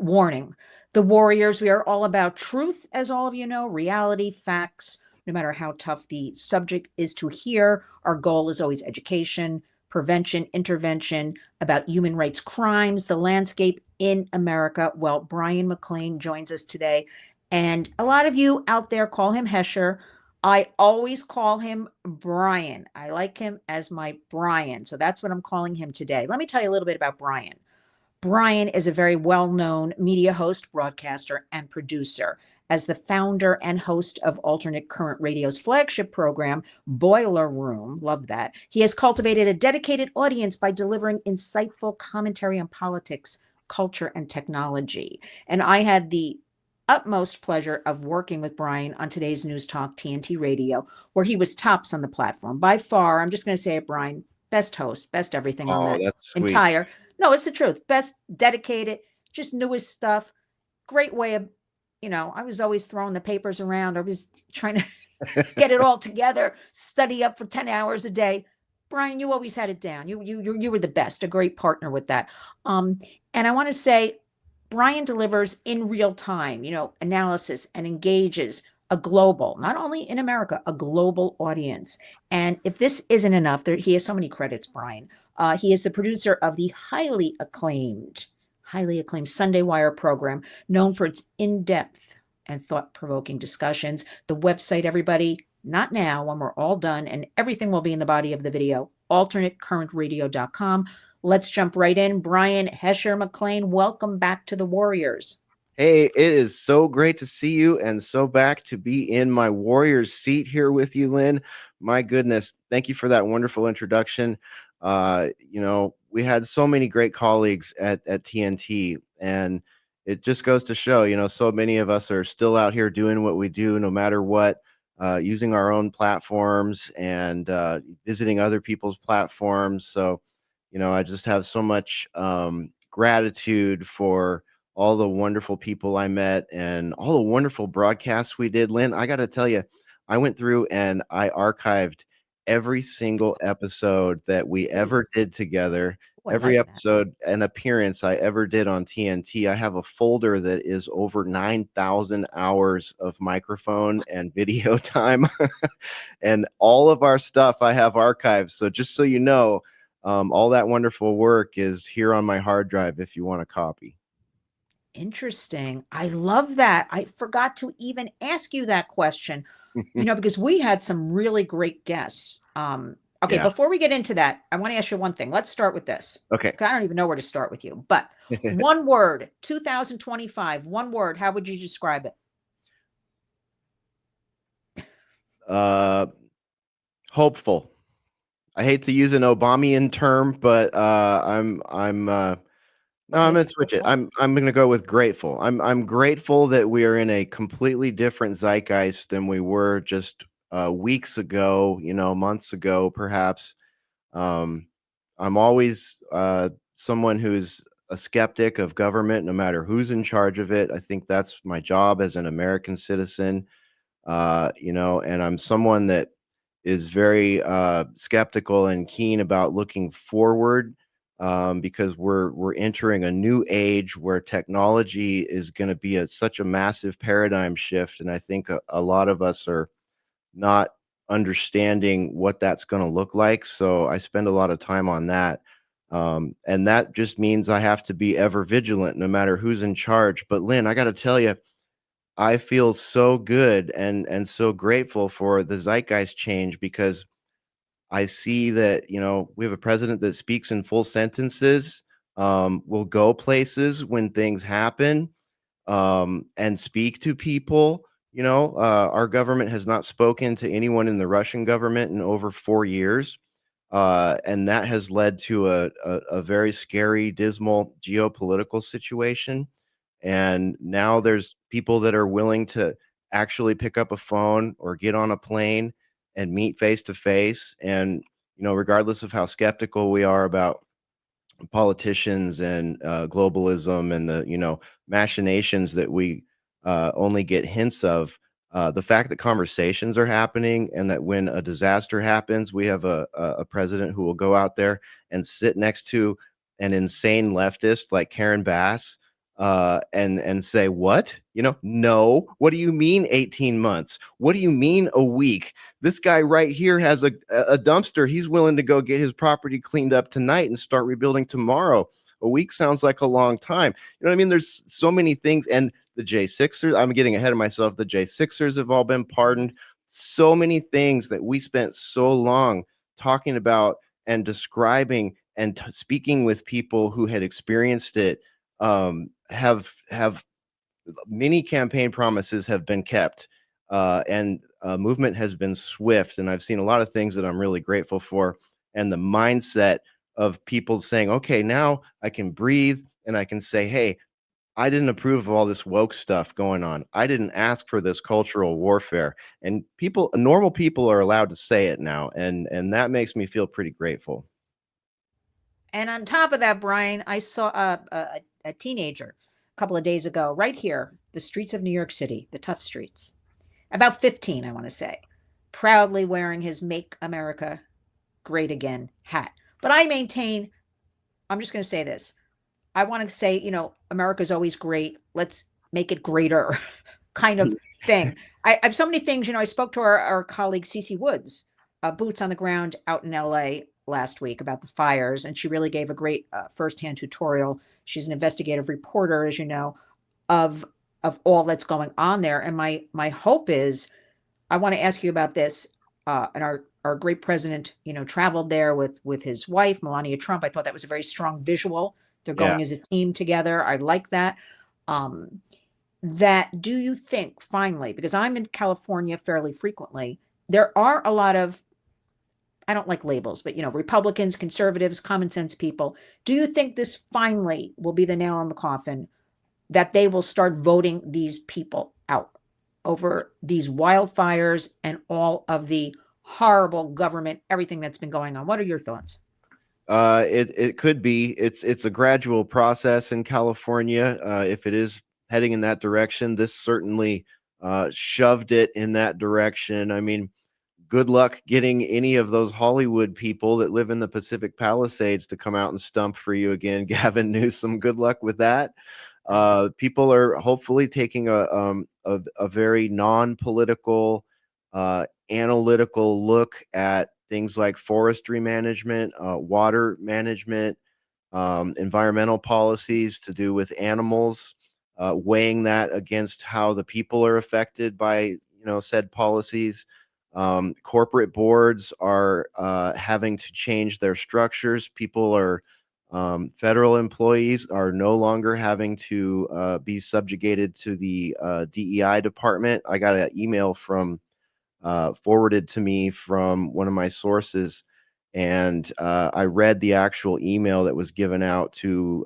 warning. The Warriors, we are all about truth, as all of you know, reality, facts, no matter how tough the subject is to hear. Our goal is always education, prevention, intervention about human rights crimes, the landscape in America. Well, Bryan McClain joins us today. And a lot of you out there call him Hesher. I always call him Bryan. I like him as my Bryan. So that's what I'm calling him today. Let me tell you a little bit about Bryan. Bryan is a very well-known media host, broadcaster, and producer. As the founder and host of Alternate Current Radio's flagship program, Boiler Room, love that, he has cultivated a dedicated audience by delivering insightful commentary on politics, culture, and technology. And I had the utmost pleasure of working with Bryan on today's News Talk TNT Radio, where he was tops on the platform. By far, I'm just going to say it, Bryan, best host, best everything on Oh, that that's sweet. entire. No, it's the truth. Best dedicated, just newest stuff. Great way of, I was always throwing the papers around. I was trying to get it all together, study up for 10 hours a day. Bryan, you always had it down. You were the best, a great partner with that. And I want to say Bryan delivers in real time, analysis and engages a global, not only in America, a global audience. And if this isn't enough, he has so many credits, Bryan. He is the producer of the highly acclaimed Sunday Wire program, known for its in-depth and thought-provoking discussions. The website, everybody, not now, when we're all done, and everything will be in the body of the video, alternatecurrentradio.com. Let's jump right in. Bryan Hesher McClain, welcome back to the Warriors. Hey, it is so great to see you and so back to be in my Warriors seat here with you, Lynn. My goodness, thank you for that wonderful introduction. We had so many great colleagues at TNT, and it just goes to show, so many of us are still out here doing what we do, no matter what, using our own platforms and visiting other people's platforms. So, I just have so much gratitude for all the wonderful people I met and all the wonderful broadcasts we did. Lynn, I got to tell you, I went through and I archived every single episode that we ever did together, every episode and appearance I ever did on TNT. I have a folder that is over 9,000 hours of microphone and video time, and all of our stuff I have archived. So just so you know, all that wonderful work is here on my hard drive if you want a copy. Interesting. I love that. I forgot to even ask you that question, because we had some really great guests. Okay, before we get into that, I want to ask you one thing. Let's start with this. Okay. I don't even know where to start with you, but one word, 2025, one word, how would you describe it? Hopeful. I hate to use an Obamian term, but I'm going to switch it. I'm going to go with grateful. I'm grateful that we are in a completely different zeitgeist than we were just weeks ago, months ago, perhaps. I'm always someone who's a skeptic of government, no matter who's in charge of it. I think that's my job as an American citizen, and I'm someone that is very skeptical and keen about looking forward, because we're entering a new age where technology is going to be such a massive paradigm shift, and I think a lot of us are not understanding what that's going to look like. So I spend a lot of time on that, and that just means I have to be ever vigilant, no matter who's in charge. But Lynn, I got to tell you, I feel so good and so grateful for the zeitgeist change, because I see that, we have a president that speaks in full sentences, will go places when things happen, and speak to people. Our government has not spoken to anyone in the Russian government in over 4 years. And that has led to a very scary, dismal geopolitical situation. And now there's people that are willing to actually pick up a phone or get on a plane and meet face to face. And, regardless of how skeptical we are about politicians and globalism and the, machinations that we only get hints of, the fact that conversations are happening, and that when a disaster happens, we have a president who will go out there and sit next to an insane leftist like Karen Bass, and say, what? No. What do you mean 18 months? What do you mean a week? This guy right here has a dumpster. He's willing to go get his property cleaned up tonight and start rebuilding tomorrow. A week sounds like a long time. You know what I mean? There's so many things. And the J6ers, I'm getting ahead of myself. The J6ers have all been pardoned. So many things that we spent so long talking about and describing and speaking with people who had experienced it, have many campaign promises have been kept, and movement has been swift. And I've seen a lot of things that I'm really grateful for. And the mindset of people saying, okay, now I can breathe and I can say, hey, I didn't approve of all this woke stuff going on. I didn't ask for this cultural warfare. And normal people are allowed to say it now. And that makes me feel pretty grateful. And on top of that, Bryan, I saw a teenager a couple of days ago, right here, the streets of New York City, the tough streets, about 15, I want to say, proudly wearing his Make America Great Again hat. But I maintain, I'm just going to say this. I want to say, America's always great. Let's make it greater kind of thing. I have so many things. I spoke to our colleague, Cece Woods, boots on the ground out in LA last week about the fires. And she really gave a great firsthand tutorial. She's an investigative reporter, as you know, of all that's going on there. And my hope is, I want to ask you about this. And our great president, traveled there with his wife, Melania Trump. I thought that was a very strong visual. They're Yeah. going as a team together. I like that. That do you think finally, because I'm in California fairly frequently, there are a lot of, I don't like labels, but Republicans, conservatives, common sense people. Do you think this finally will be the nail in the coffin that they will start voting these people out over these wildfires and all of the horrible government, everything that's been going on? What are your thoughts? It could be. It's a gradual process in California. If it is heading in that direction, this certainly shoved it in that direction. I mean, good luck getting any of those Hollywood people that live in the Pacific Palisades to come out and stump for you again, Gavin Newsom. Good luck with that. Right. People are hopefully taking a very non-political, analytical look at things like forestry management, water management, environmental policies to do with animals, weighing that against how the people are affected by said policies. Corporate boards are having to change their structures. Federal employees are no longer having to be subjugated to the DEI department. I got an email forwarded to me from one of my sources, and I read the actual email that was given out to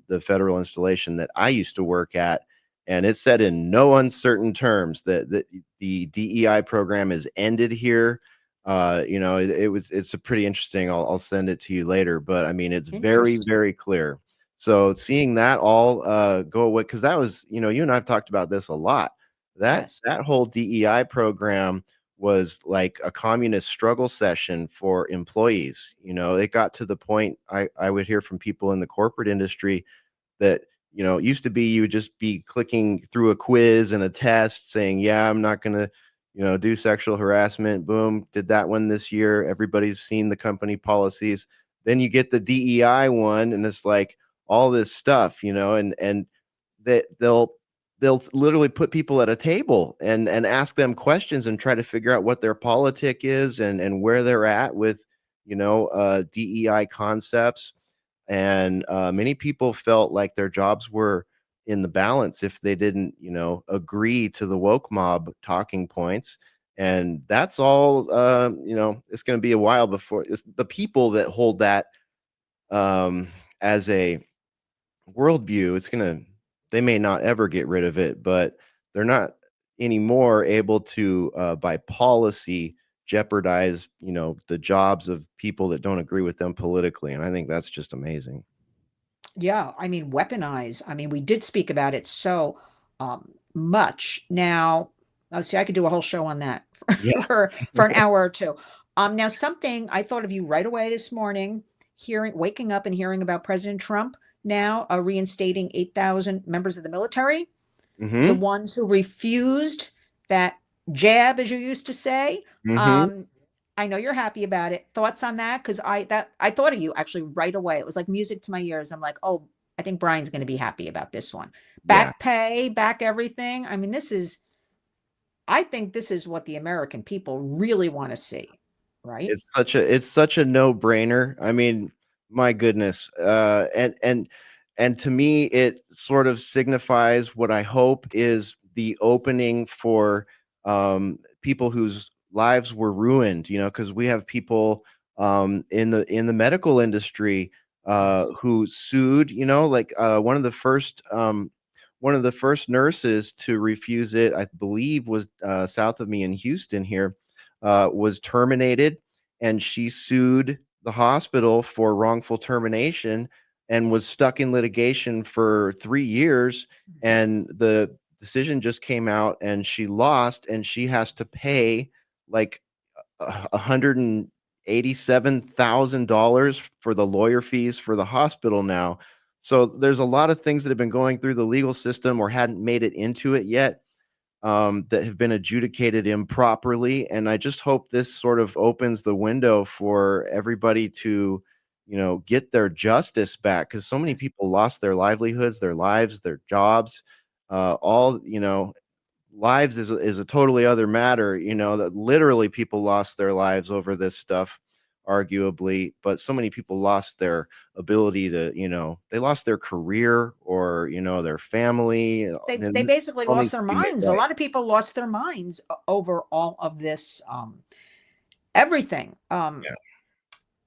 the federal installation that I used to work at, and it said in no uncertain terms that the DEI program is ended here. It's a pretty interesting. I'll send it to you later, but I mean, it's very, Interesting. very clear. So seeing that all go away, because that was, you and I've talked about this a lot. That Yes. that whole DEI program was like a communist struggle session for employees. It got to the point I would hear from people in the corporate industry that it used to be you would just be clicking through a quiz and a test saying, yeah, I'm not going to do sexual harassment. Boom, did that one this year. Everybody's seen the company policies. Then you get the DEI one and it's like all this stuff, and that they'll literally put people at a table and ask them questions and try to figure out what their politic is and where they're at with DEI concepts. And many people felt like their jobs were in the balance if they didn't agree to the woke mob talking points. And that's all it's going to be a while before the people that hold that as a worldview, they may not ever get rid of it, but they're not anymore able to by policy jeopardize the jobs of people that don't agree with them politically. And I think that's just amazing. Yeah, I mean, weaponize. I mean, we did speak about it so much. Now, oh, see, I could do a whole show on that Yeah. for an hour or two. Now something I thought of you right away this morning, waking up and hearing about President Trump. now reinstating 8,000 members of the military, the Mm-hmm. ones who refused that jab, as you used to say. Mm-hmm. Um, I know you're happy about it. Thoughts on that? Because I thought of you actually right away. It was like music to my ears. I'm like, oh, I think Bryan's going to be happy about this one. Yeah. Back pay, back everything. I mean, I think this is what the American people really want to see, right? It's such a no-brainer. I mean, my goodness. And to me, it sort of signifies what I hope is the opening for people whose lives were ruined, because we have people in the medical industry Yes. who sued, like one of the first nurses to refuse it, I believe, was south of me in Houston here, was terminated, and she sued the hospital for wrongful termination and was stuck in litigation for 3 years. Mhm. And the decision just came out, and she lost, and she has to pay like $187,000 for the lawyer fees for the hospital now. So there's a lot of things that have been going through the legal system or hadn't made it into it yet, that have been adjudicated improperly. And I just hope this sort of opens the window for everybody to, get their justice back, because so many Yes. people lost their livelihoods, their lives, their jobs, all, lives is a totally other matter, that literally people lost their lives over this stuff, arguably, but so many people lost their ability to, they lost their career or, their family, They and this basically all lost needs their to be made minds. A right. lot of people lost their minds over all of this, everything. Yeah.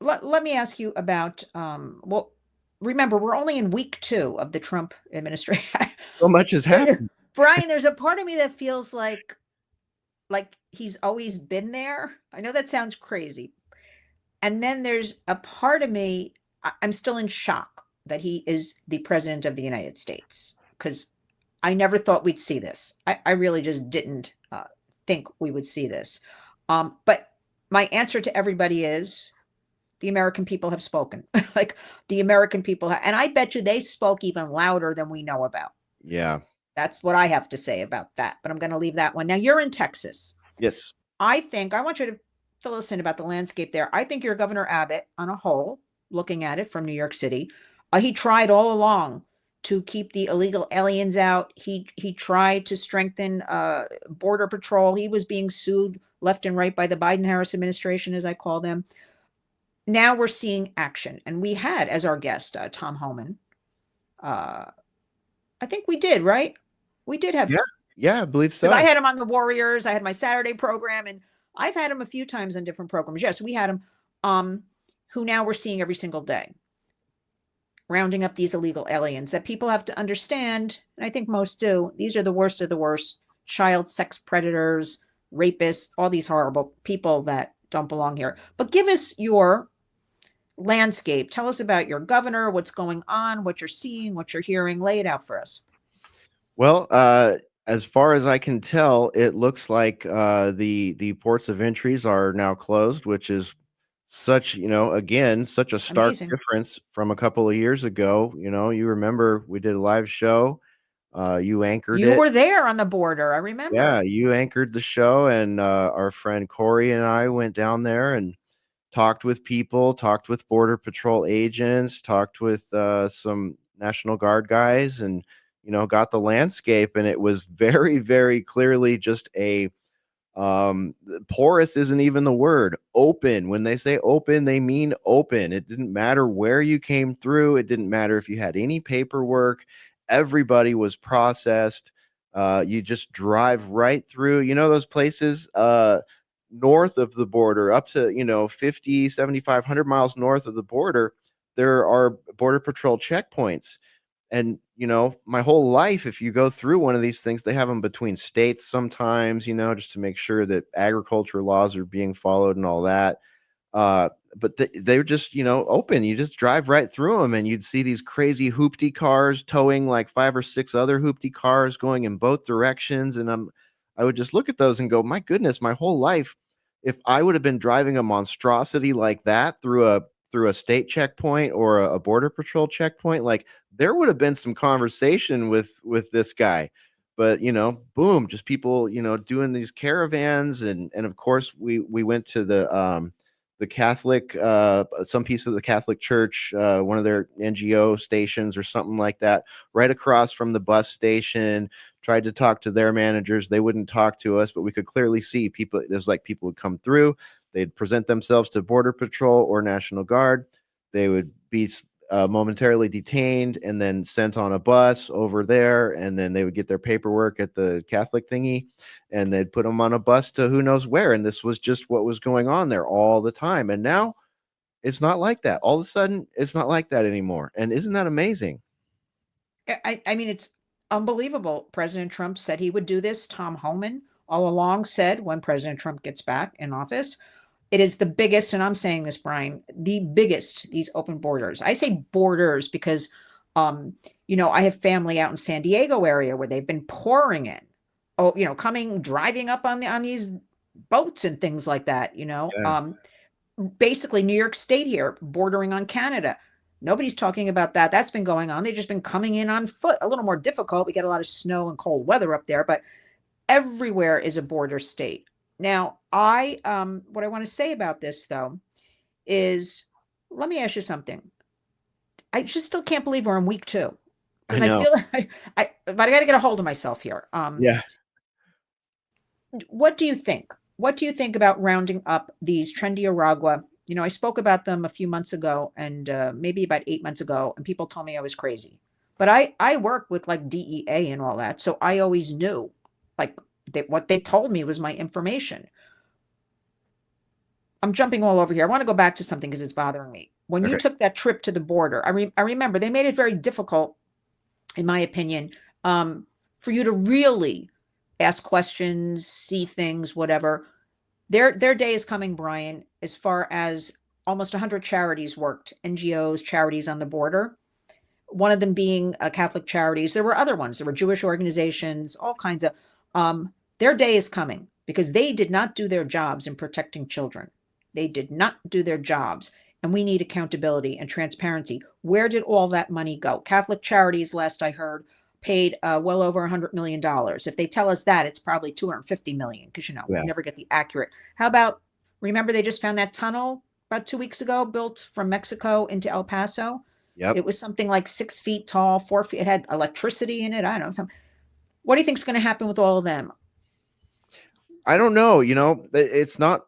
Let me ask you about, well, remember, we're only in week 2 of the Trump administration. So much has happened. Bryan, there's a part of me that feels like he's always been there. I know that sounds crazy. And then there's a part of me, I'm still in shock that he is the president of the United States, because I never thought we'd see this. I really just didn't think we would see this. But my answer to everybody is the American people have spoken. Like the American people, and I bet you they spoke even louder than we know about. Yeah. That's what I have to say about that. But I'm going to leave that one. Now you're in Texas. Yes. I want you to fill us in about the landscape there. I think your Governor Abbott, on a whole, looking at it from New York City, he tried all along to keep the illegal aliens out. He tried to strengthen border patrol. He was being sued left and right by the Biden Harris administration, as I call them. Now we're seeing action, and we had as our guest Tom Homan. Uh, I think we did, right? We did have, Yeah. Yeah, I believe because I so. had him on the Warriors. I had my Saturday program, and I've had him a few times on different programs. Yes, we had him, um, who now we're seeing every single day, rounding up these illegal aliens that people have to understand, and I think most do. These are the worst of the worst: child sex predators, rapists, all these horrible people that don't belong here. But give us your landscape. Tell us about your governor, what's going on, what you're seeing, what you're hearing. Lay it out for us. Well, as far as I can tell, it looks like the ports of entries are now closed, which is such, again, such a stark Amazing. difference from a couple of years ago. You remember we did a live show, you anchored You it. were there on the border, I remember. Yeah, you anchored the show, and our friend Corey and I went down there and talked with people, talked with Border Patrol agents, talked with some National Guard guys, and got the landscape. And it was very, very clearly just porous isn't even the word. Open. When they say open, they mean open. It didn't matter where you came through. It didn't matter if you had any paperwork. Everybody was processed. You just drive right through, those places north of the border, up to, 50, 75, 100 miles north of the border. There are Border Patrol checkpoints. And my whole life, if you go through one of these things, they have them between states sometimes, just to make sure that agriculture laws are being followed and all that. But they're just, open. You just drive right through them, and you'd see these crazy hoopty cars towing like 5 or 6 other hoopty cars going in both directions. And I would just look at those and go, my goodness, my whole life, if I would have been driving a monstrosity like that through a state checkpoint or a border patrol checkpoint, like there would have been some conversation with this guy. But boom, just people, doing these caravans, and of course we went to the Catholic, some piece of the Catholic Church, one of their NGO stations or something like that, right across from the bus station. Tried to talk to their managers. They wouldn't talk to us, but we could clearly see people. There's like people would come through. They'd present themselves to Border Patrol or National Guard. They would be momentarily detained and then sent on a bus over there. And then they would get their paperwork at the Catholic thingy and they'd put them on a bus to who knows where. And this was just what was going on there all the time. And now it's not like that. All of a sudden, it's not like that anymore. And isn't that amazing? I mean, it's unbelievable. President Trump said he would do this. Tom Homan all along said when President Trump gets back in office, it is the biggest, and I'm saying this, Bryan, the biggest, these open borders. I say borders because, I have family out in San Diego area where they've been pouring in. Oh, coming, driving up on these boats and things like that, Yeah. basically New York State here, bordering on Canada. Nobody's talking about that. That's been going on. They've just been coming in on foot, a little more difficult. We get a lot of snow and cold weather up there, but everywhere is a border state. Now, what I want to say about this though is, let me ask you something. I just still can't believe we're in week 2 I because I know. feel but I got to get a hold of myself here. Yeah. What do you think? What do you think about rounding up these trendy Aragua? I spoke about them a few months ago and maybe about 8 months ago, and people told me I was crazy. But I work with like DEA and all that, so I always knew like what they told me was my information. I'm jumping all over here. I want to go back to something because it's bothering me. When you Okay. took that trip to the border, I remember they made it very difficult, in my opinion, for you to really ask questions, see things, whatever. Their day is coming, Bryan, as far as almost 100 charities worked, NGOs, charities on the border. One of them being Catholic charities. There were other ones. There were Jewish organizations, all kinds of. Their day is coming because they did not do their jobs in protecting children. They did not do their jobs. And we need accountability and transparency. Where did all that money go? Catholic charities, last I heard, paid well over $100 million. If they tell us that, it's probably 250 million because we Yeah. never get the accurate. How about, remember they just found that tunnel about 2 weeks ago built from Mexico into El Paso? Yep. It was something like 6 feet tall, 4 feet. It had electricity in it. I don't know. What do you think is going to happen with all of them? I don't know. It's not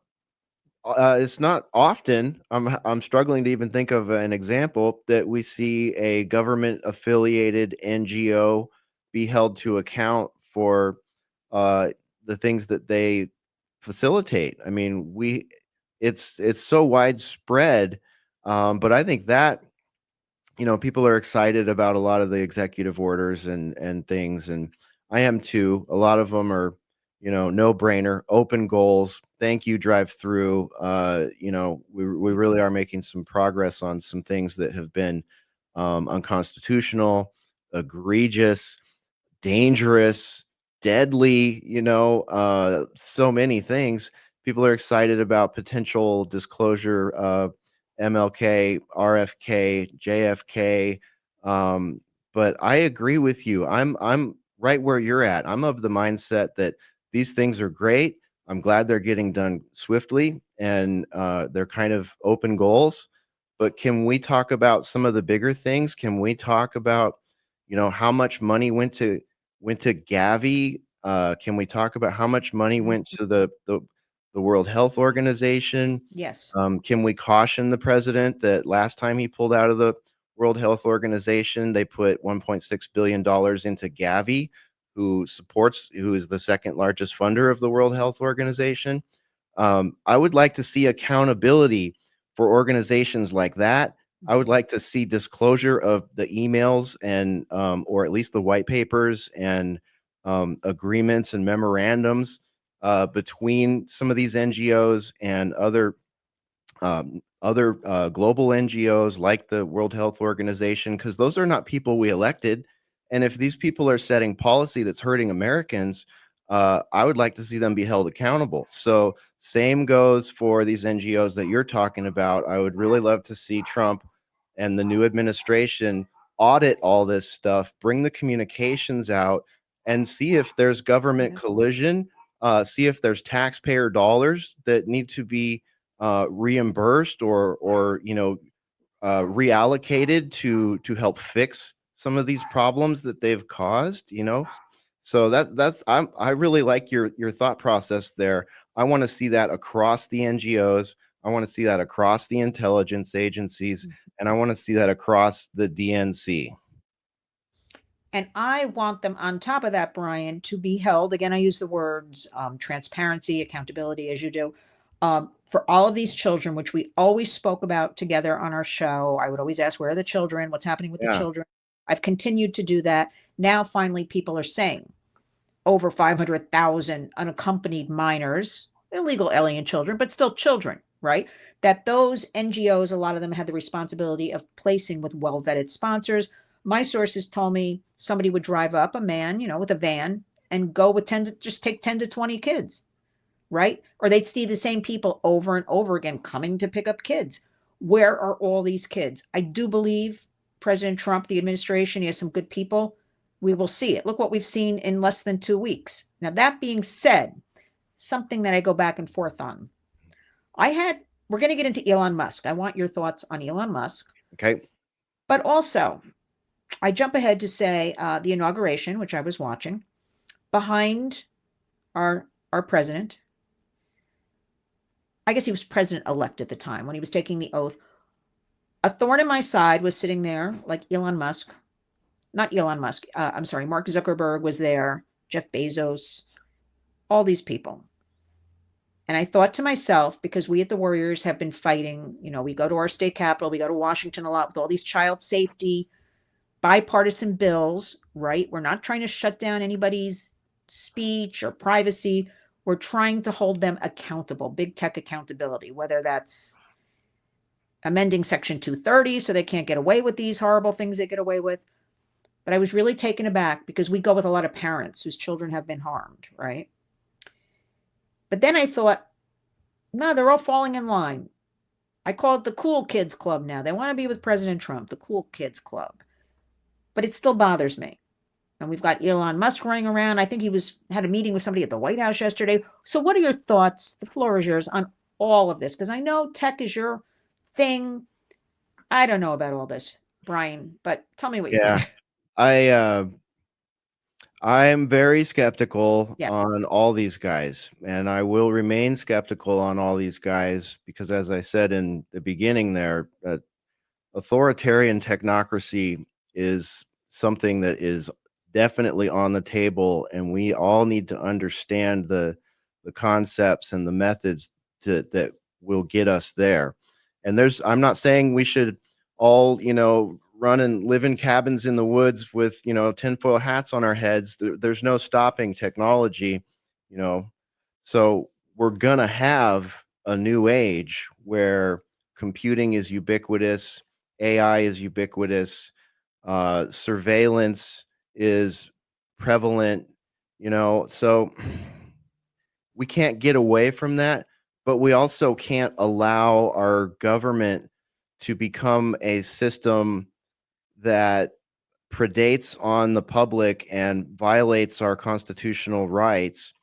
often. I'm struggling to even think of an example that we see a government affiliated NGO be held to account for uh, the things that they facilitate. I mean, it's so widespread, but I think that people are excited about a lot of the executive orders and things, and I am too. A lot of them are, no brainer, open goals. Thank you, drive through. We really are making some progress on some things that have been unconstitutional, egregious, dangerous, deadly, so many things. People are excited about potential disclosure of MLK, RFK, JFK. Um, but I agree with you. I'm right where you're at. I'm of the mindset that these things are great. I'm glad they're getting done swiftly and they're kind of open goals. But can we talk about some of the bigger things? Can we talk about, how much money went to Gavi? Can we talk about how much money Mhm. went to the World Health Organization? Yes. Can we caution the president that last time he pulled out of the World Health Organization, they put $1.6 billion into Gavi, who is the second largest funder of the World Health Organization? I would like to see accountability for organizations like that. I would like to see disclosure of the emails and or at least the white papers and agreements and memorandums between some of these NGOs and other global NGOs like the World Health Organization, because those are not people we elected. And if these people are setting policy that's hurting Americans, I would like to see them be held accountable. So same goes for these NGOs that you're talking about. I would really love to see Trump and the new administration audit all this stuff, bring the communications out, and see if there's government collusion, see if there's taxpayer dollars that need to be reimbursed or reallocated to help fix some of these problems that they've caused. So I really like your thought process there. I want to see that across the NGOs. I want to see that across the intelligence agencies, and I want to see that across the DNC. And I want them on top of that, Bryan, to be held. Again, I use the words transparency, accountability, as you do, for all of these children, which we always spoke about together on our show. I would always ask, where are the children? What's happening with the Yeah. children? I've continued to do that. Now, finally, people are saying over 500,000 unaccompanied minors, illegal alien children, but still children, right? That those NGOs, a lot of them had the responsibility of placing with well vetted sponsors. My sources told me somebody would drive up, a man, with a van, and go with 10 to just take 10 to 20 kids, right? Or they'd see the same people over and over again coming to pick up kids. Where are all these kids? I do believe President Trump, the administration, he has some good people. We will see it. Look what we've seen in less than 2 weeks. Now, that being said, something that I go back and forth on. We're going to get into Elon Musk. I want your thoughts on Elon Musk. Okay. But also, I jump ahead to say the inauguration, which I was watching, behind our president. I guess he was president-elect at the time when he was taking the oath. A thorn in my side was sitting there, like Elon Musk. Not Elon Musk. I'm sorry. Mark Zuckerberg was there. Jeff Bezos. All these people. And I thought to myself, because we at the Warriors have been fighting, we go to our state capital, we go to Washington a lot with all these child safety, bipartisan bills, right? We're not trying to shut down anybody's speech or privacy. We're trying to hold them accountable, big tech accountability, whether that's amending Section 230 so they can't get away with these horrible things they get away with. But I was really taken aback because we go with a lot of parents whose children have been harmed, right? But then I thought, no, they're all falling in line. I call it the cool kids club now. They want to be with President Trump, the cool kids club. But it still bothers me. And we've got Elon Musk running around. I think he had a meeting with somebody at the White House yesterday. So what are your thoughts? The floor is yours on all of this, because I know tech is your thing. I don't know about all this, Bryan, but tell me what you think. I'm very skeptical Yeah. on all these guys, and I will remain skeptical on all these guys because, as I said in the beginning there, authoritarian technocracy is something that is definitely on the table, and we all need to understand the concepts and the methods that will get us there. And I'm not saying we should all, run and live in cabins in the woods with, tinfoil hats on our heads. There's no stopping technology, so we're gonna have a new age where computing is ubiquitous, AI is ubiquitous, surveillance is prevalent, so we can't get away from that, but we also can't allow our government to become a system that predates on the public and violates our constitutional rights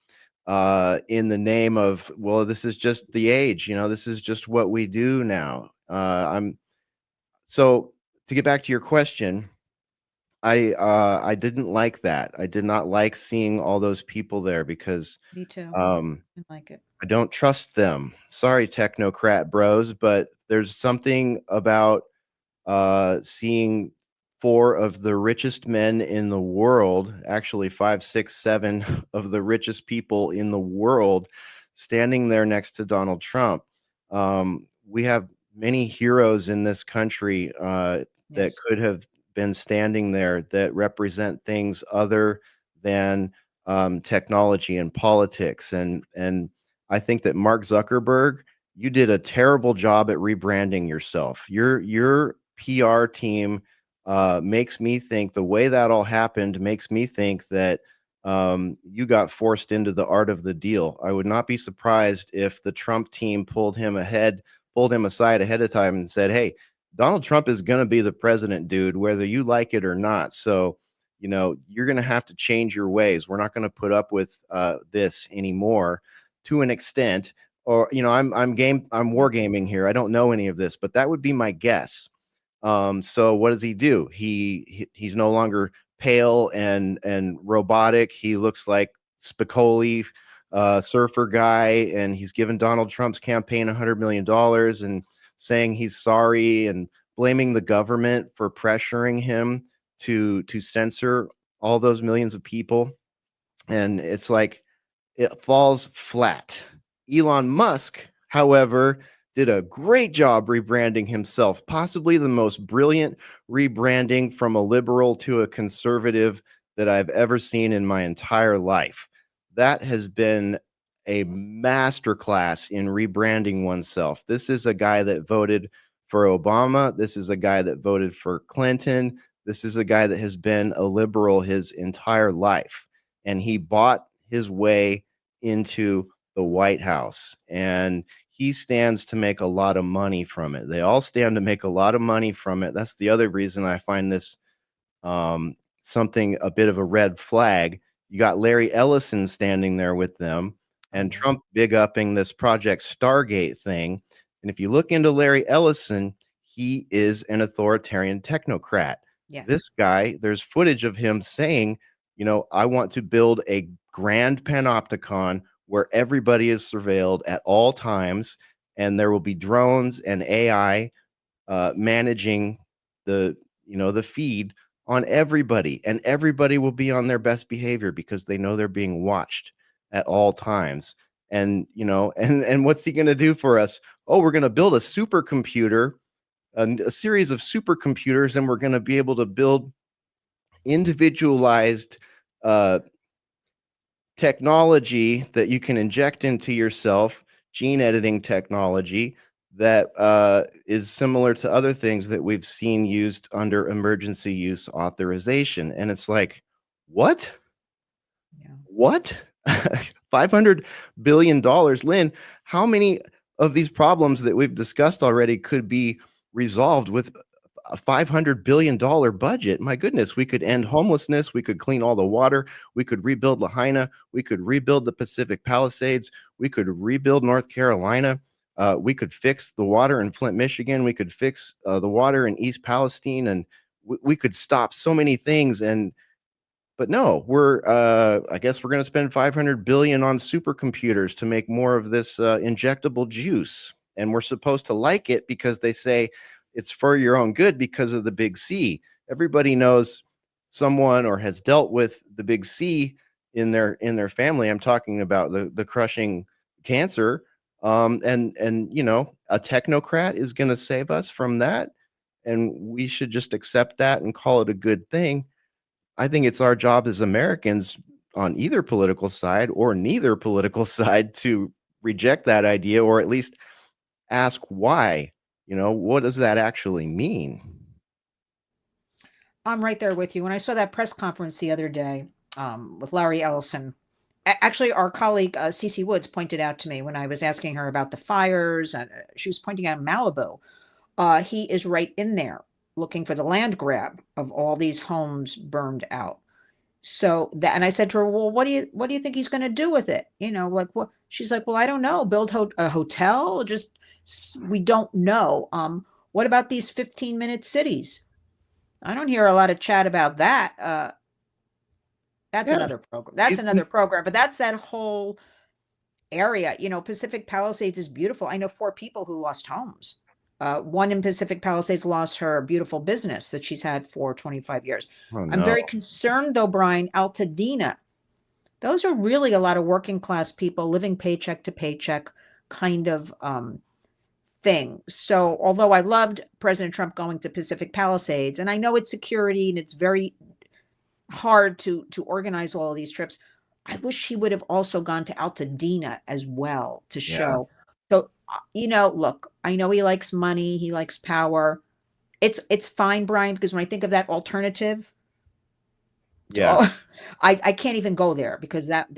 in the name of, well, this is just the age, this is just what we do now. So to get back to your question, I didn't like that. I did not like seeing all those people there because Me too. I like it. I don't trust them. Sorry, technocrat bros, but there's something about seeing four of the richest men in the world, actually five, six, seven of the richest people in the world, standing there next to Donald Trump. We have many heroes in this country that Yes. could have been standing there that represent things other than technology and politics. And I think that Mark Zuckerberg, you did a terrible job at rebranding yourself. Your PR team makes me think, the way that all happened makes me think that you got forced into the art of the deal. I would not be surprised if the Trump team pulled him aside ahead of time and said, "Hey, Donald Trump is going to be the president, dude, whether you like it or not. So, you're going to have to change your ways. We're not going to put up with this anymore to an extent." Or, I'm wargaming here. I don't know any of this, but that would be my guess. So what does he do? He's no longer pale and robotic. He looks like Spicoli, surfer guy, and he's given Donald Trump's campaign $100 million and saying he's sorry and blaming the government for pressuring him to censor all those millions of people. And it's like it falls flat. Elon Musk, however, did a great job rebranding himself, possibly the most brilliant rebranding from a liberal to a conservative that I've ever seen in my entire life. That has been a masterclass in rebranding oneself. This is a guy that voted for Obama. This is a guy that voted for Clinton. This is a guy that has been a liberal his entire life. And he bought his way into the White House, and he stands to make a lot of money from it. They all stand to make a lot of money from it. That's the other reason I find this something a bit of a red flag. You got Larry Ellison standing there with them, and Trump big upping this Project Stargate thing. And if you look into Larry Ellison, he is an authoritarian technocrat. Yeah. This guy, there's footage of him saying, I want to build a grand panopticon where everybody is surveilled at all times, and there will be drones and AI managing the feed on everybody, and everybody will be on their best behavior because they know they're being watched at all times. And and what's he going to do for us? Oh, we're going to build a supercomputer, a series of supercomputers, and we're going to be able to build individualized technology that you can inject into yourself, gene editing technology that is similar to other things that we've seen used under emergency use authorization. And it's like, what? Yeah. What? $500 billion. Lynn, how many of these problems that we've discussed already could be resolved with a $500 billion budget? My goodness, we could end homelessness. We could clean all the water. We could rebuild Lahaina. We could rebuild the Pacific Palisades. We could rebuild North Carolina. We could fix the water in Flint, Michigan. We could fix the water in East Palestine, and we could stop so many things. But no, I guess we're going to spend 500 billion on supercomputers to make more of this injectable juice, and we're supposed to like it because they say it's for your own good because of the big C. Everybody knows someone or has dealt with the big C in their family. I'm talking about the crushing cancer, and a technocrat is going to save us from that, and we should just accept that and call it a good thing. I think it's our job as Americans on either political side or neither political side to reject that idea, or at least ask why. What does that actually mean? I'm right there with you. When I saw that press conference the other day with Larry Ellison, actually, our colleague Cece Woods pointed out to me when I was asking her about the fires, and she was pointing out Malibu. He is right in there looking for the land grab of all these homes burned out. So that, and I said to her, "Well, what do you think he's going to do with it? Like what?" She's like, "Well, I don't know. Build a hotel? Just we don't know. What about these 15-minute cities? I don't hear a lot of chat about that. That's Yeah, another program. That's another program, but that's that whole area. Pacific Palisades is beautiful. I know 4 people who lost homes. One in Pacific Palisades lost her beautiful business that she's had for 25 years. oh I'm no. very concerned, though, Bryan, Altadena. Those are really a lot of working class people living paycheck to paycheck kind of thing. So, although I loved President Trump going to Pacific Palisades, and I know it's security and it's very hard to organize all of these trips, I wish he would have also gone to Altadena as well to Yeah. show. So, look, I know he likes money, he likes power. It's fine, Bryan, because when I think of that alternative, Yeah, I can't even go there because that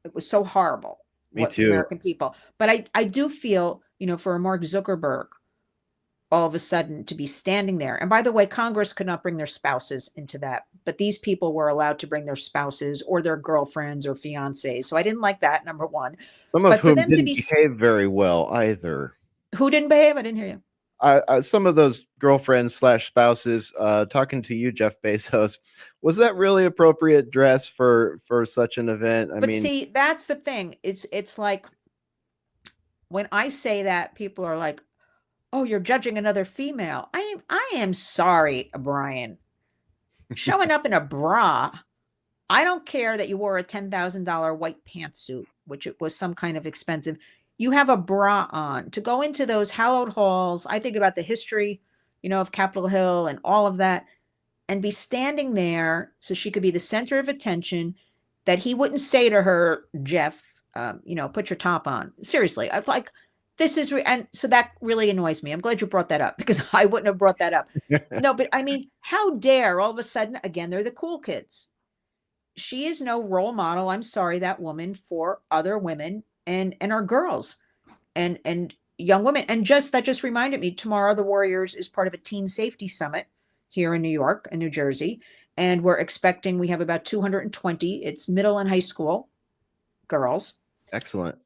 it was so horrible me what the too. American people. But I do feel, for a Mark Zuckerberg all of a sudden to be standing there. And by the way, Congress could not bring their spouses into that, but these people were allowed to bring their spouses or their girlfriends or fiancés. So I didn't like that, number one. Some of But for whom them to didn't be, behave very well either. who didn't behave? I didn't hear you. Some of those girlfriends slash spouses, talking to you, Jeff Bezos, was that really appropriate dress for such an event? I But mean, see, that's the thing. It's like when I say that, people are like, "Oh, you're judging another female." I am sorry, Bryan. Showing up in a bra, I don't care that you wore a $10,000 white pantsuit, which it was some kind of expensive. You have a bra on to go into those hallowed halls. I think about the history, of Capitol Hill and all of that, and be standing there so she could be the center of attention. That he wouldn't say to her, Jeff, put your top on. Seriously, I'm like, this is, and so that really annoys me. I'm glad you brought that up because I wouldn't have brought that up. No, but I mean, how dare all of a sudden, again, they're the cool kids. She is no role model. I'm sorry, that woman for other women and our girls and young women. And that just reminded me, tomorrow the Warriors is part of a teen safety summit here in New York and New Jersey. And we have about 220. It's middle and high school girls. excellent.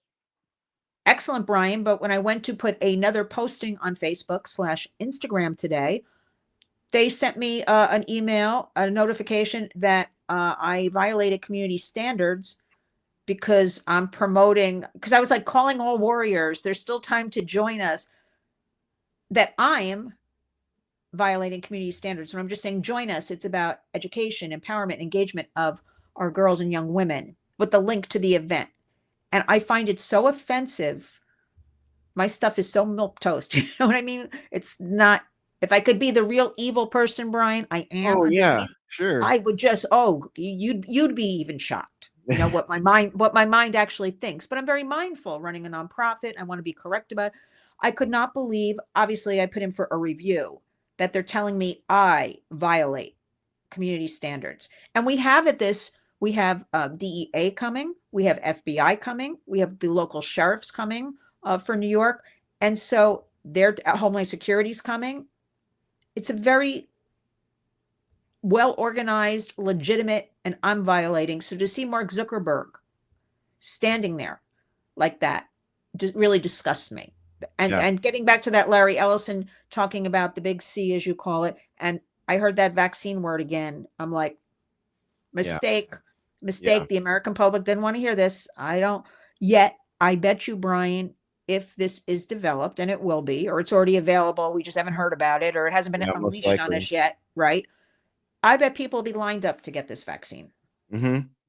Excellent, Bryan. But when I went to put another posting on Facebook/Instagram today, they sent me an email, a notification that I violated community standards because I'm promoting, because I was like calling all warriors, there's still time to join us, that I am violating community standards. And I'm just saying, join us. It's about education, empowerment, engagement of our girls and young women with the link to the event. And I find it so offensive. My stuff is so milk toast. You know what I mean? It's not, if I could be the real evil person, Bryan, I am Oh yeah, underneath. sure. I would just, you'd be even shocked. What my mind actually thinks. But I'm very mindful running a nonprofit. I want to be correct about it. I could not believe, obviously I put in for a review, that they're telling me I violate community standards. And we have DEA coming, we have FBI coming, we have the local sheriffs coming for New York. And so their Homeland Security's coming. It's a very well organized, legitimate, and I'm violating. So to see Mark Zuckerberg standing there like that really disgusts me. And getting back to that Larry Ellison talking about the big C, as you call it, and I heard that vaccine word again. I'm like, mistake. Yeah. The American public didn't want to hear this. I don't yet. I bet you, Bryan, if this is developed, and it will be, or it's already available, we just haven't heard about it, or it hasn't been Yeah, most unleashed on likely. us yet, right? I bet people will be lined up to get this vaccine.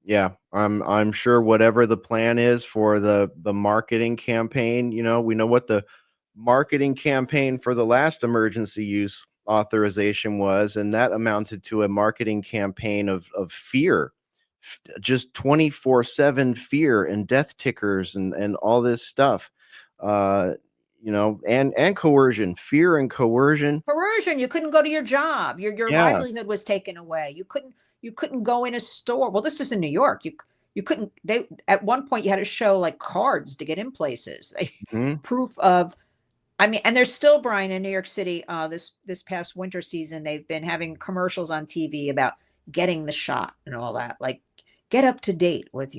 Yeah, I'm sure whatever the plan is for the marketing campaign, we know what the marketing campaign for the last emergency use authorization was, and that amounted to a marketing campaign of fear, just 24/7 fear and death tickers and all this stuff. And coercion, fear and coercion. Coercion, you couldn't go to your job. Your Yeah. livelihood was taken away. You couldn't go in a store. Well, this is in New York. You couldn't they at one point you had to show like cards to get in places. Mhm. Proof of, I mean, and there's still, Bryan, in New York City, this past winter season, they've been having commercials on TV about getting the shot and all that. Like, get up to date with,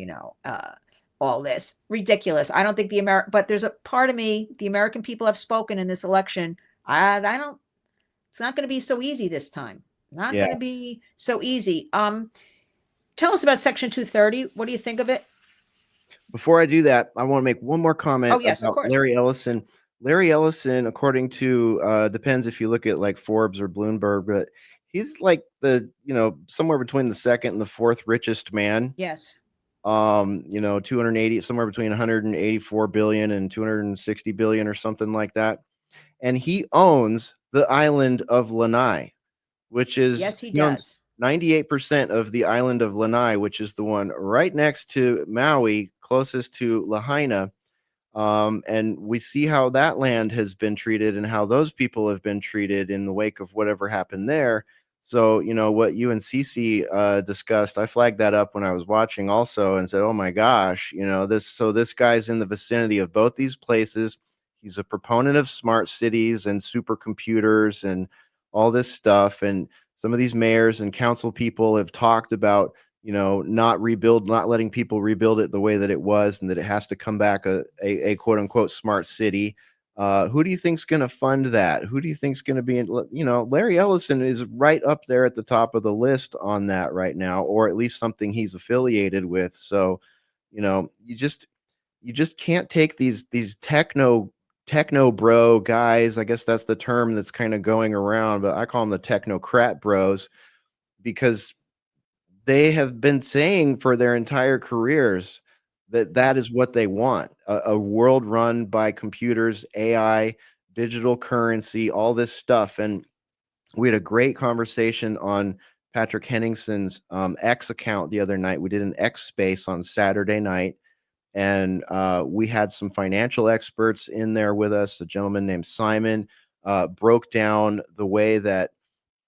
all this. Ridiculous. I don't think but there's a part of me, the American people have spoken in this election. I don't, it's not going to be so easy this time. Not Yeah. going to be so easy. Tell us about Section 230. What do you think of it? Before I do that, I want to make one more Oh, comment yes, of about course. Larry Ellison. Larry Ellison, according to depends if you look at like Forbes or Bloomberg, but he's like somewhere between the second and the fourth richest man. Yes. 280, somewhere between 184 billion and 260 billion or something like that. And he owns the island of Lanai, which is Yes, he he owns does. 98% of the island of Lanai, which is the one right next to Maui, closest to Lahaina. And we see how that land has been treated and how those people have been treated in the wake of whatever happened there. So, what you and Cece discussed, I flagged that up when I was watching also and said, oh my gosh, this guy's in the vicinity of both these places. He's a proponent of smart cities and supercomputers and all this stuff. And some of these mayors and council people have talked about, not letting people rebuild it the way that it was, and that it has to come back a quote unquote smart city. Who do you think's going to fund that? Who do you think's going to be, Larry Ellison is right up there at the top of the list on that right now, or at least something he's affiliated with. So, you just can't take these techno bro guys. I guess that's the term that's kind of going around, but I call them the technocrat bros, because they have been saying for their entire careers that that is what they want, a world run by computers, AI, digital currency, all this stuff. And we had a great conversation on Patrick Henningson's X account the other night. We did an X space on Saturday night, and we had some financial experts in there with us. A gentleman named Simon broke down the way that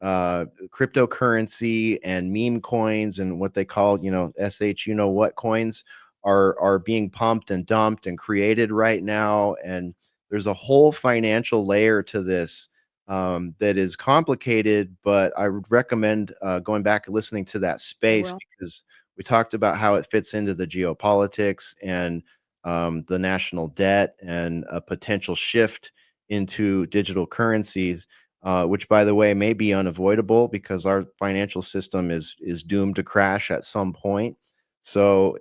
cryptocurrency and meme coins and what they call, what coins are being pumped and dumped and created right now. And there's a whole financial layer to this that is complicated, but I would recommend going back and listening to that space, because we talked about how it fits into the geopolitics and the national debt and a potential shift into digital currencies, which, by the way, may be unavoidable because our financial system is doomed to crash at some point. So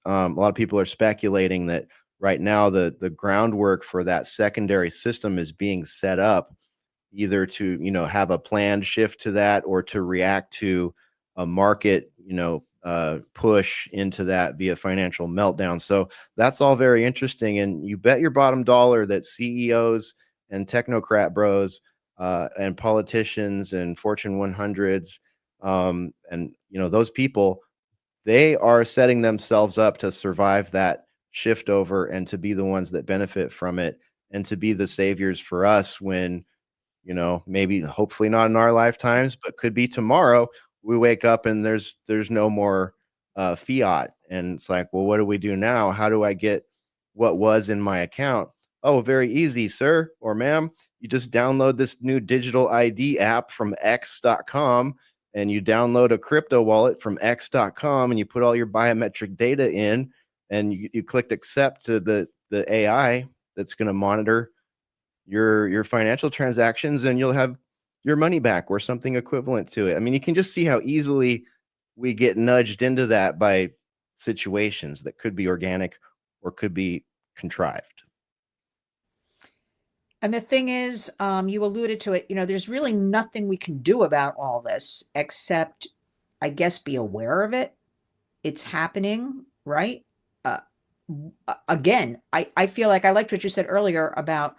a lot of people are speculating that right now the groundwork for that secondary system is being set up, either to have a planned shift to that, or to react to a market push into that via financial meltdown. So that's all very interesting, and you bet your bottom dollar that CEOs and technocrat bros and politicians and Fortune 100s, and those people, they are setting themselves up to survive that shift over and to be the ones that benefit from it, and to be the saviors for us when, maybe hopefully not in our lifetimes, but could be tomorrow, we wake up and there's no more fiat. And it's like, well, what do we do now? How do I get what was in my account? Oh, very easy, sir or ma'am. You just download this new digital ID app from X.com, and you download a crypto wallet from X.com, and you put all your biometric data in, and you clicked accept to the AI that's going to monitor your financial transactions, and you'll have your money back or something equivalent to it. I mean, you can just see how easily we get nudged into that by situations that could be organic or could be contrived. And the thing is, you alluded to it, there's really nothing we can do about all this except, I guess, be aware of it. It's happening, right? Again, I feel like I liked what you said earlier about,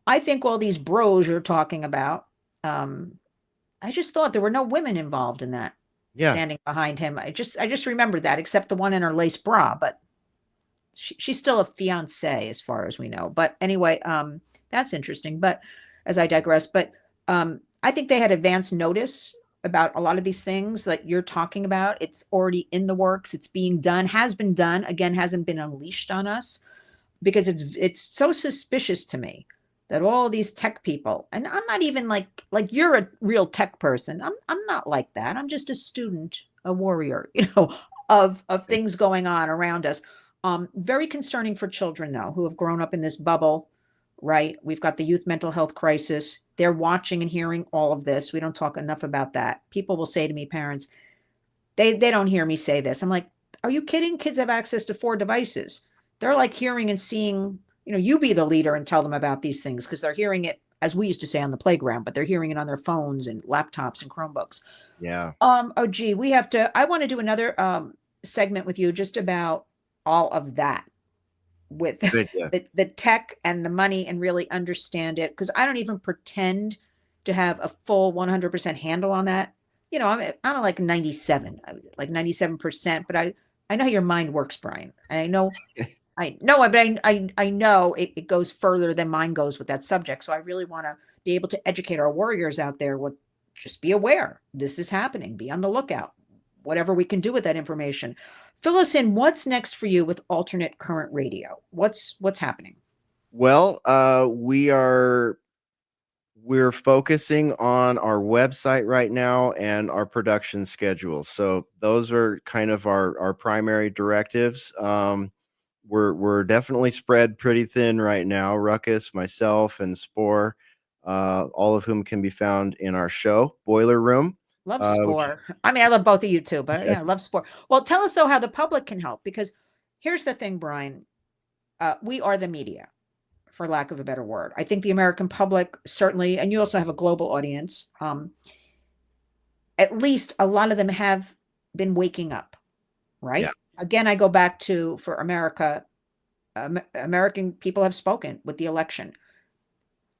I think all these bros you're talking about, I just thought there were no women involved in that, Yeah. standing behind him. I just remembered that, except the one in her lace bra, but she's still a fiance as far as we know. But anyway, that's interesting. But as I digress, but I think they had advance notice about a lot of these things that you're talking about. It's already in the works. It's being done, has been done. Again, hasn't been unleashed on us, because it's so suspicious to me that all these tech people, and I'm not even like you're a real tech person. I'm not like that. I'm just a student, a warrior, of things going on around us. Very concerning for children, though, who have grown up in this bubble, right? We've got the youth mental health crisis. They're watching and hearing all of this. We don't talk enough about that. People will say to me, parents, they don't hear me say this. I'm like, are you kidding? Kids have access to 4 devices. They're like hearing and seeing, you be the leader and tell them about these things, because they're hearing it, as we used to say, on the playground, but they're hearing it on their phones and laptops and Chromebooks. Yeah. Oh gee, I want to do another segment with you just about all of that, with Good. Yeah. the tech and the money, and really understand it, because I don't even pretend to have a full 100% handle on that. I'm like 97, like 97%, but I know how your mind works, Bryan. And I know, but I know it goes further than mine goes with that subject. So I really want to be able to educate our warriors out there just be aware. This is happening. Be on the lookout. Whatever we can do with that information. Fill us in. What's next for you with alternate current radio? What's happening? Well, we're focusing on our website right now and our production schedule. So those are kind of our primary directives. We're definitely spread pretty thin right now. Ruckus, myself, and Spore, all of whom can be found in our show Boiler Room. Love Which Spore. I mean, I love both of you too, but yeah, I yes, love Spore. Well, tell us though how the public can help, because here's the thing, Bryan. We are the media, for lack of a better word. I think the American public certainly, and you also have a global audience. At least a lot of them have been waking up, yeah, right? Again, I go back to for America, American people have spoken with the election.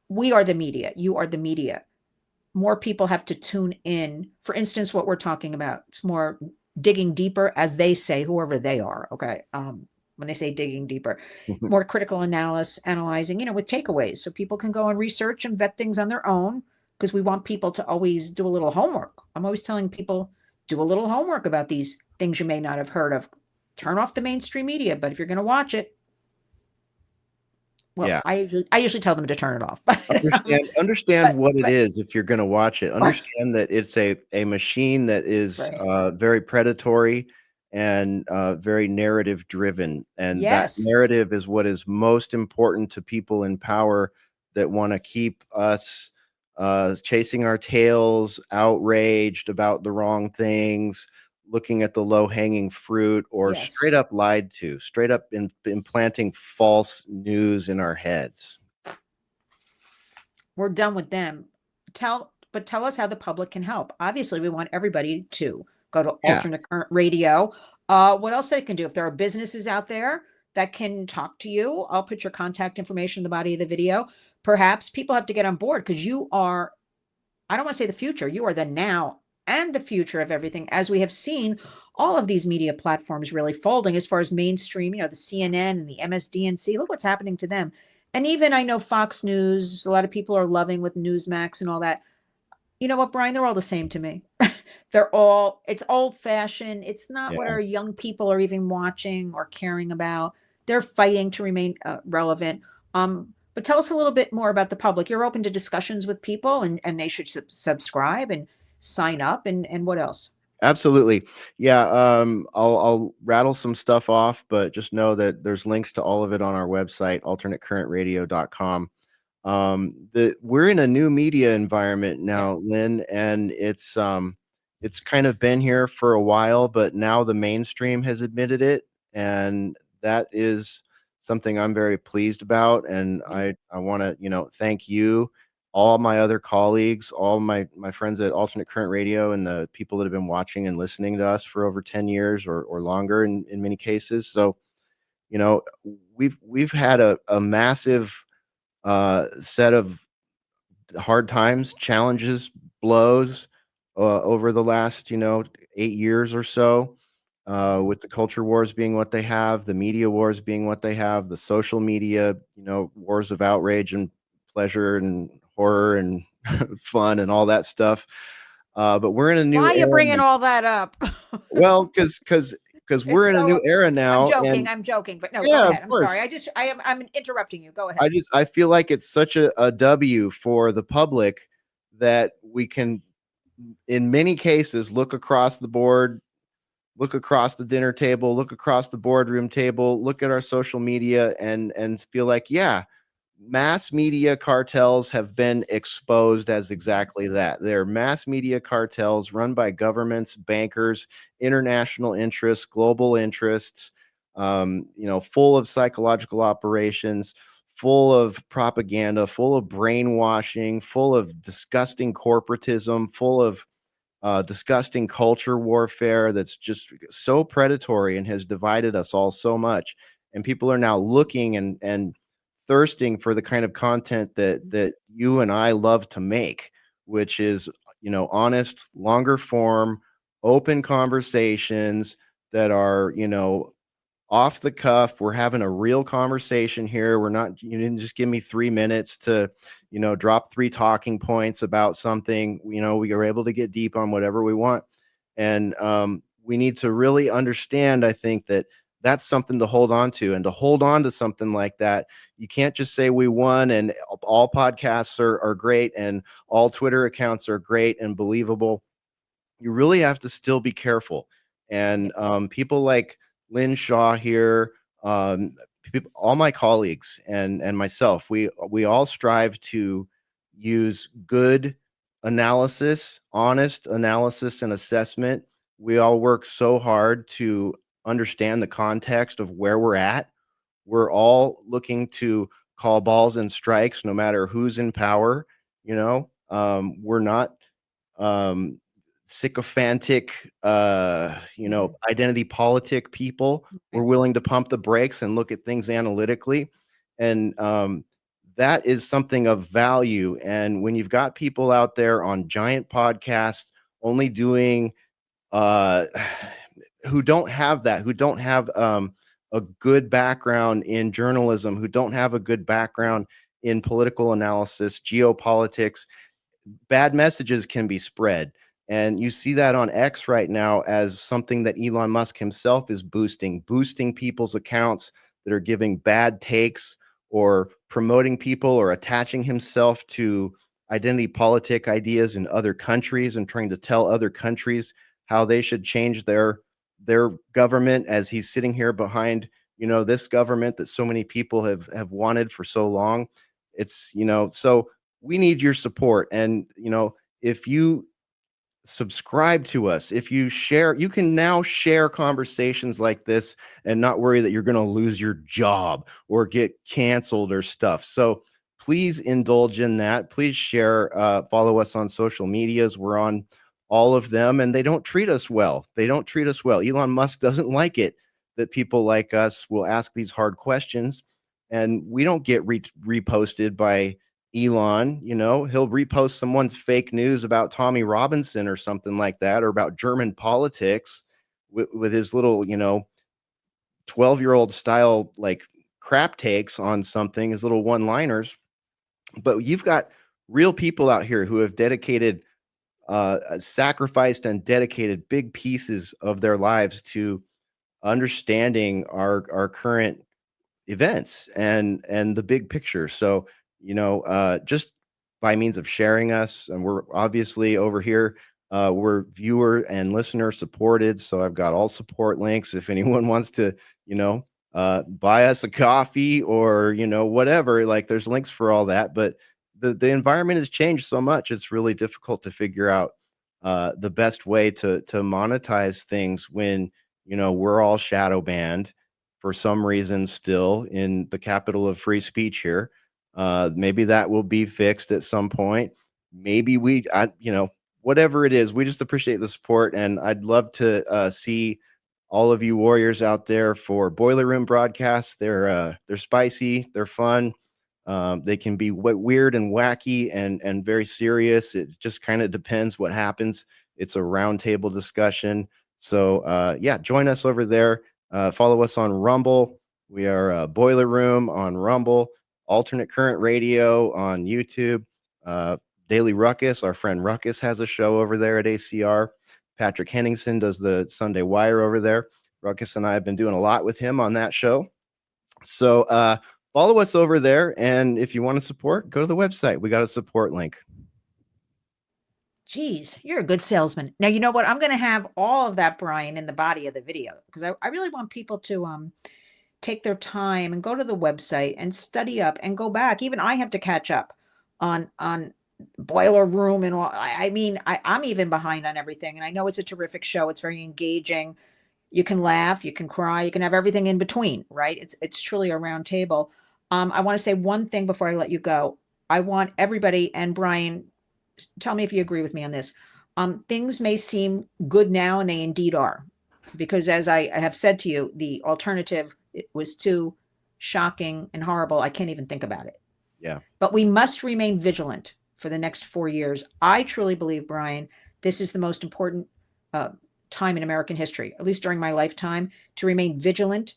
We are the media. You are the media. More people have to tune in. For instance, what we're talking about, it's more digging deeper, as they say, whoever they are. Okay. When they say digging deeper, more critical analysis, analyzing, with takeaways. So people can go and research and vet things on their own, because we want people to always do a little homework. I'm always telling people, do a little homework about these things you may not have heard of. Turn off the mainstream media, but if you're going to watch it, well, yeah. I usually tell them to turn it off. Understand But what it but is if you're going to watch it. Understand that it's a machine that is right. very predatory and very narrative driven, and that Yes. narrative is what is most important to people in power that want to keep us chasing our tails, outraged about the wrong things, looking at the low hanging fruit, or Yes. straight up lied to, straight up implanting false news in our heads. We're done with them. Tell us how the public can help. Obviously, we want everybody to go to Yeah. alternate current radio. What else they can do? If there are businesses out there that can talk to you, I'll put your contact information in the body of the video. Perhaps people have to get on board, because you are, I don't want to say the future, you are the now and the future of everything. As we have seen, all of these media platforms really folding as far as mainstream, the CNN and the MSDNC. Look what's happening to them. And even I know Fox News, a lot of people are loving with Newsmax and all that. You know what, Bryan? They're all the same to me. It's old fashioned. It's not what Yeah. our young people are even watching or caring about. They're fighting to remain relevant. But tell us a little bit more about the public. You're open to discussions with people, and they should subscribe and sign up, and what else? Absolutely. Yeah, I'll rattle some stuff off, but just know that there's links to all of it on our website, alternatecurrentradio.com. We're in a new media environment Yeah. now, Lynn, and it's kind of been here for a while, but now the mainstream has admitted it, and that is something I'm very pleased about. And Me. I want to, thank you, all my other colleagues, all my friends at Alternate Current Radio, and the people that have been watching and listening to us for over 10 years or longer in many cases. So, you know, we've had a massive set of hard times, challenges, blows over the last, 8 years or so. With the culture wars being what they have, the media wars being what they have, the social media, wars of outrage and pleasure and horror and fun and all that stuff. But we're in a new Why are you era bringing now. all that up? Well, because we're It's in a new so. era I'm now, joking. and I'm joking. But no, go yeah, of ahead. I'm course. sorry. I'm interrupting you. Go ahead. I feel like it's such a W for the public that we can, in many cases, look across the board, look across the dinner table, look across the boardroom table, look at our social media, and feel like, yeah, mass media cartels have been exposed as exactly that. They're mass media cartels run by governments, bankers, international interests, global interests, full of psychological operations, full of propaganda, full of brainwashing, full of disgusting corporatism, full of disgusting culture warfare that's just so predatory and has divided us all so much. And people are now looking and thirsting for the kind of content that you and I love to make, which is, honest, longer form, open conversations that are, off the cuff. We're having a real conversation here. We're not, you didn't just give me 3 minutes to, drop 3 talking points about something. We are able to get deep on whatever we want. And we need to really understand, I think, that that's something to hold on to. And to hold on to something like that, you can't just say we won and all podcasts are great and all Twitter accounts are great and believable. You really have to still be careful. And people like Lynn Shaw here, all my colleagues and myself, we all strive to use good analysis, honest analysis and assessment. We all work so hard to understand the context of where we're at. We're all looking to call balls and strikes, no matter who's in power. We're not um, sycophantic, identity politic people. We're willing to pump the brakes and look at things analytically. And that is something of value. And when you've got people out there on giant podcasts only doing, uh, who don't have that, who don't have a good background in journalism, who don't have a good background in political analysis, geopolitics, bad messages can be spread. And you see that on X right now as something that Elon Musk himself is boosting people's accounts that are giving bad takes or promoting people or attaching himself to identity politic ideas in other countries and trying to tell other countries how they should change their government, as he's sitting here behind this government that so many people have wanted for so long. It's so we need your support. And, if you subscribe to us, if you share, you can now share conversations like this and not worry that you're going to lose your job or get canceled or stuff. So please indulge in that. Please share, follow us on social medias. We're on all of them and they don't treat us well. They don't treat us well. Elon Musk doesn't like it that people like us will ask these hard questions, and we don't get reposted by Elon. He'll repost someone's fake news about Tommy Robinson or something like that, or about German politics with his little, 12-year-old style, like crap takes on something, his little one-liners. But you've got real people out here who have dedicated, sacrificed and dedicated big pieces of their lives to understanding our current events and the big picture. So, just by means of sharing us, and we're obviously over here, we're viewer and listener supported. So I've got all support links if anyone wants to, buy us a coffee or, whatever, like there's links for all that. But the environment has changed so much. It's really difficult to figure out the best way to monetize things when, we're all shadow banned for some reason still in the capital of free speech here. Maybe that will be fixed at some point. Maybe whatever it is, we just appreciate the support. And I'd love to see all of you warriors out there for Boiler Room broadcasts. They're spicy, they're fun. They can be weird and wacky and very serious. It just kind of depends what happens. It's a roundtable discussion. So yeah, join us over there. Follow us on Rumble. We are Boiler Room on Rumble, Alternate Current Radio on YouTube, Daily Ruckus. Our friend Ruckus has a show over there at ACR. Patrick Henningsen does the Sunday Wire over there. Ruckus and I have been doing a lot with him on that show. So follow us over there. And if you want to support, go to the website. We got a support link. Geez, you're a good salesman. Now, you know what? I'm going to have all of that, Bryan, in the body of the video, because I really want people to take their time and go to the website and study up and go back. Even I have to catch up on Boiler Room and all. I mean, I'm even behind on everything. And I know it's a terrific show. It's very engaging. You can laugh, you can cry, you can have everything in between, right? It's truly a round table. I want to say one thing before I let you go. I want everybody, and Bryan, tell me if you agree with me on this. Things may seem good now, and they indeed are, because as I have said to you, the alternative, it was too shocking and horrible. I can't even think about it. Yeah. But we must remain vigilant for the next 4 years. I truly believe, Bryan, this is the most important time in American history, at least during my lifetime, to remain vigilant,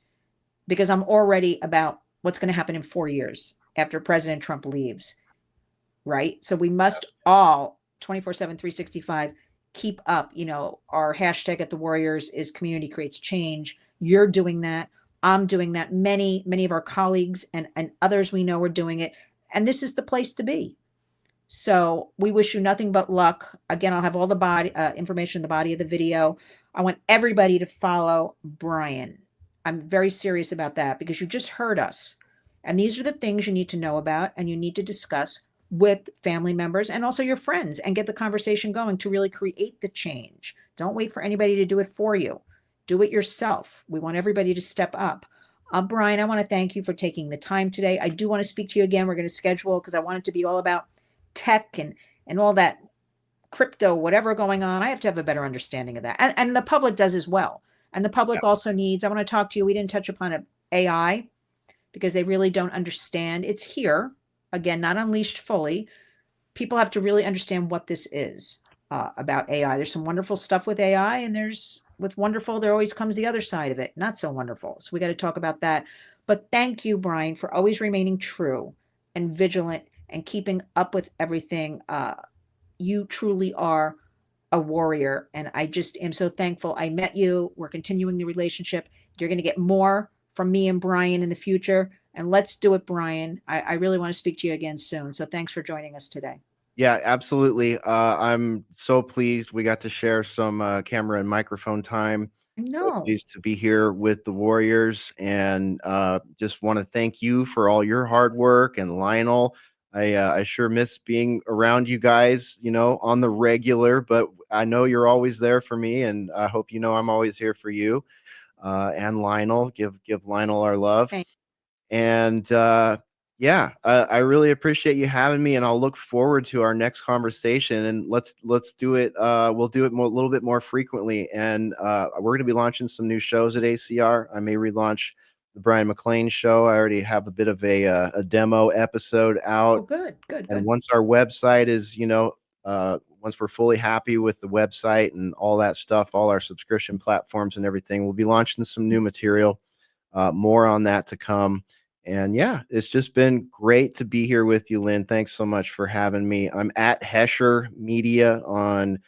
because I'm already about what's going to happen in 4 years after President Trump leaves, right? So we must all 24/7, 365 keep up. Our hashtag at the Warriors is community creates change. You're doing that. I'm doing that. Many of our colleagues and others we know are doing it. And this is the place to be. So we wish you nothing but luck. Again, I'll have all the body information in the body of the video. I want everybody to follow Bryan. I'm very serious about that because you just heard us. And these are the things you need to know about and you need to discuss with family members and also your friends and get the conversation going to really create the change. Don't wait for anybody to do it for you. Do it yourself. We want everybody to step up. Bryan, I want to thank you for taking the time today. I do want to speak to you again. We're going to schedule because I want it to be all about tech and all that crypto, whatever going on. I have to have a better understanding of that. And the public does as well. And the public also needs, I want to talk to you. We didn't touch upon AI because they really don't understand. It's here, again, not unleashed fully. People have to really understand what this is about AI. There's some wonderful stuff with AI, and with wonderful, there always comes the other side of it. Not so wonderful. So we got to talk about that. But thank you, Bryan, for always remaining true and vigilant and keeping up with everything. You truly are a warrior. And I just am so thankful I met you. We're continuing the relationship. You're going to get more from me and Bryan in the future. And let's do it, Bryan. I really want to speak to you again soon. So thanks for joining us today. Yeah, absolutely. I'm so pleased we got to share some camera and microphone time. So No. pleased to be here with the Warriors, and just want to thank you for all your hard work. And Lionel, I sure miss being around you guys, on the regular. But I know you're always there for me, and I hope I'm always here for you. And Lionel, give Lionel our love. Thank And yeah, I really appreciate you having me, and I'll look forward to our next conversation. And let's do it. We'll do it a little bit more frequently. And we're going to be launching some new shows at ACR. I may relaunch the Bryan McClain show. I already have a bit of a demo episode out. Oh, good. And once our website is, once we're fully happy with the website and all that stuff, all our subscription platforms and everything, we'll be launching some new material. More on that to come. And yeah, it's just been great to be here with you, Lynn. Thanks so much for having me. I'm at Hesher Media on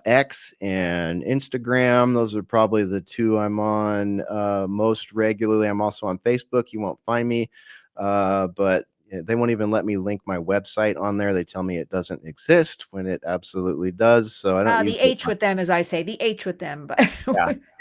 X and Instagram. Those are probably the two I'm on most regularly. I'm also on Facebook. You won't find me, but they won't even let me link my website on there. They tell me it doesn't exist when it absolutely does. So I don't the H with them, as I say, the H with them. But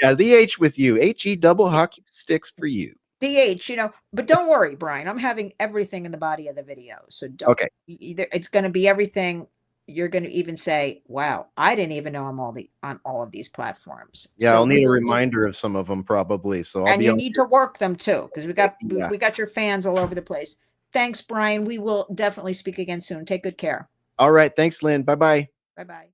yeah, the H with you. HE double hockey sticks for you. the H, but don't worry, Bryan. I'm having everything in the body of the video. So don't. Okay. It's going to be everything. You're going to even say, wow, I didn't even know I'm on all of these platforms. Yeah, So I'll need a reminder of some of them probably. So I'll and be you need to work them too, because Yeah. we got your fans all over the place. Thanks, Bryan. We will definitely speak again soon. Take good care. All right. Thanks, Lynn. Bye-bye. Bye-bye.